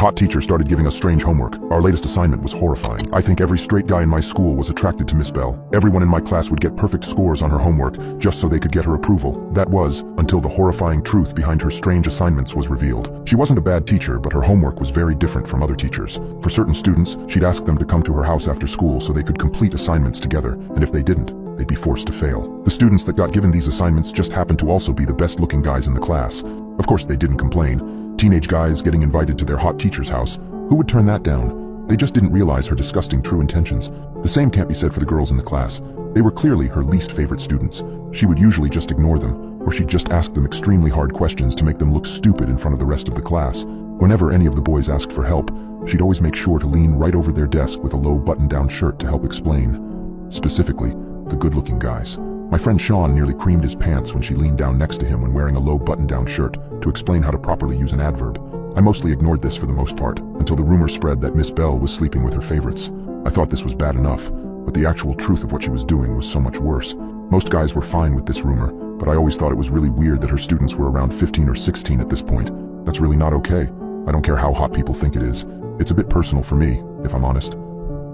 hot teacher started giving us strange homework. Our latest assignment was horrifying. I think every straight guy in my school was attracted to Miss Bell. Everyone in my class would get perfect scores on her homework just so they could get her approval. That was, until the horrifying truth behind her strange assignments was revealed. She wasn't a bad teacher, but her homework was very different from other teachers. For certain students, she'd ask them to come to her house after school so they could complete assignments together, and if they didn't, they'd be forced to fail. The students that got given these assignments just happened to also be the best-looking guys in the class. Of course, they didn't complain. Teenage guys getting invited to their hot teacher's house. Who would turn that down? They just didn't realize her disgusting true intentions. The same can't be said for the girls in the class. They were clearly her least favorite students. She would usually just ignore them, or she'd just ask them extremely hard questions to make them look stupid in front of the rest of the class. Whenever any of the boys asked for help, she'd always make sure to lean right over their desk with a low button-down shirt to help explain. Specifically, the good-looking guys. My friend Sean nearly creamed his pants when she leaned down next to him when wearing a low button-down shirt to explain how to properly use an adverb. I mostly ignored this for the most part, until the rumor spread that Miss Bell was sleeping with her favorites. I thought this was bad enough, but the actual truth of what she was doing was so much worse. Most guys were fine with this rumor, but I always thought it was really weird that her students were around 15 or 16 at this point. That's really not okay. I don't care how hot people think it is. It's a bit personal for me, if I'm honest.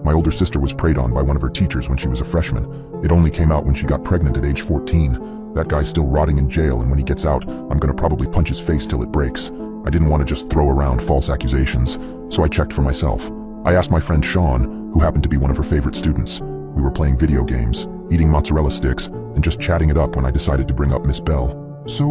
My older sister was preyed on by one of her teachers when she was a freshman. It only came out when she got pregnant at age 14. That guy's still rotting in jail, and when he gets out, I'm gonna probably punch his face till it breaks. I didn't want to just throw around false accusations, so I checked for myself. I asked my friend Sean, who happened to be one of her favorite students. We were playing video games, eating mozzarella sticks, and just chatting it up when I decided to bring up Miss Bell. So,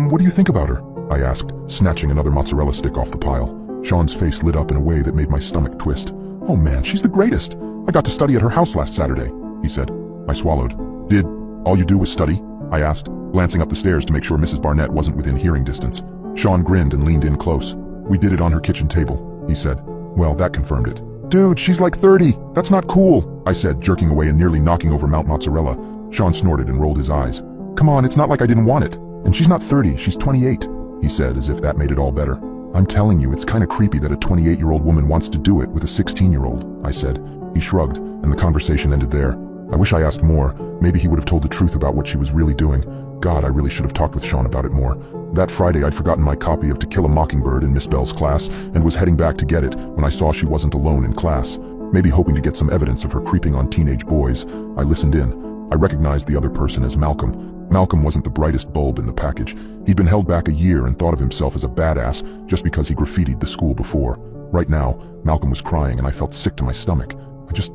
what do you think about her? I asked, snatching another mozzarella stick off the pile. Sean's face lit up in a way that made my stomach twist. "Oh man, she's the greatest. I got to study at her house last Saturday," he said. I swallowed. "Did all you do was study?" I asked, glancing up the stairs to make sure Mrs. Barnett wasn't within hearing distance. Sean grinned and leaned in close. "We did it on her kitchen table," he said. Well, that confirmed it. "Dude, she's like 30. That's not cool," I said, jerking away and nearly knocking over Mount Mozzarella. Sean snorted and rolled his eyes. "Come on, it's not like I didn't want it. And she's not 30, she's 28, he said, as if that made it all better. "I'm telling you, it's kinda creepy that a 28-year-old woman wants to do it with a 16-year-old, I said. He shrugged, and the conversation ended there. I wish I asked more. Maybe he would have told the truth about what she was really doing. God, I really should have talked with Sean about it more. That Friday, I'd forgotten my copy of To Kill a Mockingbird in Miss Bell's class and was heading back to get it when I saw she wasn't alone in class. Maybe hoping to get some evidence of her creeping on teenage boys, I listened in. I recognized the other person as Malcolm. Malcolm wasn't the brightest bulb in the package. He'd been held back a year and thought of himself as a badass just because he graffitied the school before. Right now, Malcolm was crying and I felt sick to my stomach. I just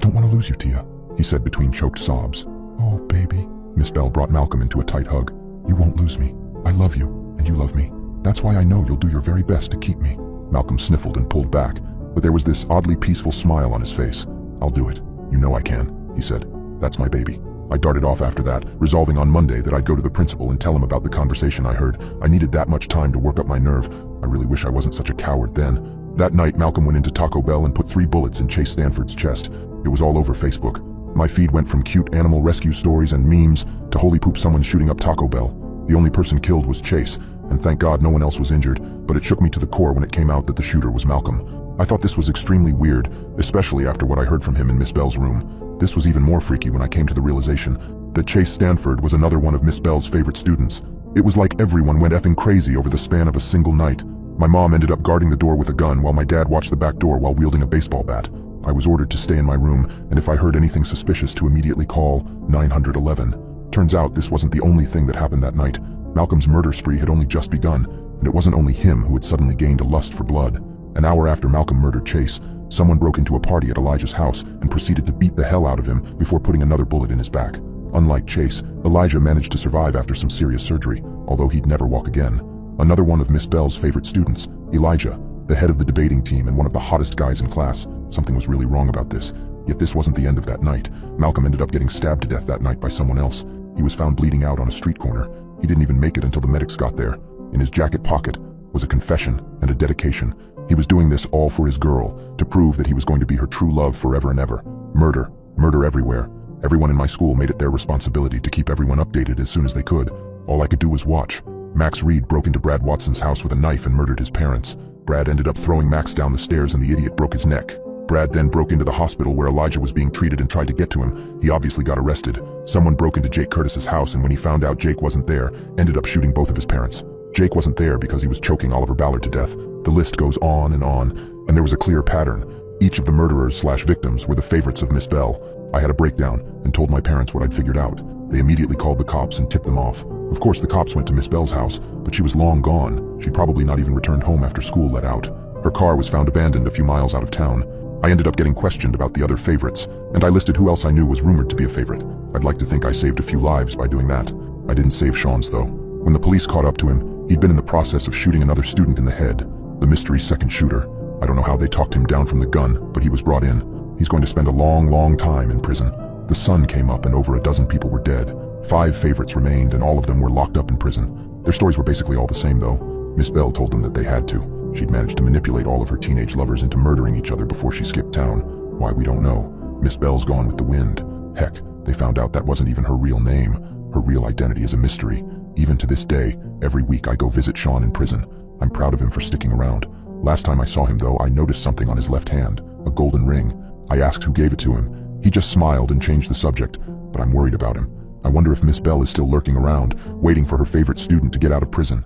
don't want to lose you, Tia," he said between choked sobs. "Oh, baby." Miss Bell brought Malcolm into a tight hug. "You won't lose me. I love you, and you love me. That's why I know you'll do your very best to keep me." Malcolm sniffled and pulled back, but there was this oddly peaceful smile on his face. "I'll do it. You know I can," he said. "That's my baby." I darted off after that, resolving on Monday that I'd go to the principal and tell him about the conversation I heard. I needed that much time to work up my nerve. I really wish I wasn't such a coward then. That night, Malcolm went into Taco Bell and put 3 bullets in Chase Stanford's chest. It was all over Facebook. My feed went from cute animal rescue stories and memes to holy poop someone shooting up Taco Bell. The only person killed was Chase, and thank God no one else was injured, but it shook me to the core when it came out that the shooter was Malcolm. I thought this was extremely weird, especially after what I heard from him in Miss Bell's room. This was even more freaky when I came to the realization that Chase Stanford was another one of Miss Bell's favorite students. It was like everyone went effing crazy over the span of a single night. My mom ended up guarding the door with a gun while my dad watched the back door while wielding a baseball bat. I was ordered to stay in my room, and if I heard anything suspicious to immediately call 911. Turns out this wasn't the only thing that happened that night. Malcolm's murder spree had only just begun, and it wasn't only him who had suddenly gained a lust for blood. An hour after Malcolm murdered Chase, someone broke into a party at Elijah's house and proceeded to beat the hell out of him before putting another bullet in his back. Unlike Chase, Elijah managed to survive after some serious surgery, although he'd never walk again. Another one of Miss Bell's favorite students, Elijah, the head of the debating team and one of the hottest guys in class. Something was really wrong about this. Yet this wasn't the end of that night. Malcolm ended up getting stabbed to death that night by someone else. He was found bleeding out on a street corner. He didn't even make it until the medics got there. In his jacket pocket was a confession and a dedication. He was doing this all for his girl, to prove that he was going to be her true love forever and ever. Murder. Murder everywhere. Everyone in my school made it their responsibility to keep everyone updated as soon as they could. All I could do was watch. Max Reed broke into Brad Watson's house with a knife and murdered his parents. Brad ended up throwing Max down the stairs and the idiot broke his neck. Brad then broke into the hospital where Elijah was being treated and tried to get to him. He obviously got arrested. Someone broke into Jake Curtis's house and when he found out Jake wasn't there, ended up shooting both of his parents. Jake wasn't there because he was choking Oliver Ballard to death. The list goes on, and there was a clear pattern. Each of the murderers/victims were the favorites of Miss Bell. I had a breakdown and told my parents what I'd figured out. They immediately called the cops and tipped them off. Of course, the cops went to Miss Bell's house, but she was long gone. She'd probably not even returned home after school let out. Her car was found abandoned a few miles out of town. I ended up getting questioned about the other favorites, and I listed who else I knew was rumored to be a favorite. I'd like to think I saved a few lives by doing that. I didn't save Sean's, though. When the police caught up to him, he'd been in the process of shooting another student in the head. The mystery second shooter. I don't know how they talked him down from the gun, but he was brought in. He's going to spend a long time in prison. The sun came up and over a dozen people were dead. 5 favorites remained and all of them were locked up in prison. Their stories were basically all the same, though. Miss Bell told them that they had to. She'd managed to manipulate all of her teenage lovers into murdering each other before she skipped town. Why, we don't know. Miss Bell's gone with the wind. Heck, they found out that wasn't even her real name. Her real identity is a mystery. Even to this day, every week I go visit Sean in prison. I'm proud of him for sticking around. Last time I saw him, though, I noticed something on his left hand, a golden ring. I asked who gave it to him. He just smiled and changed the subject, but I'm worried about him. I wonder if Miss Bell is still lurking around, waiting for her favorite student to get out of prison.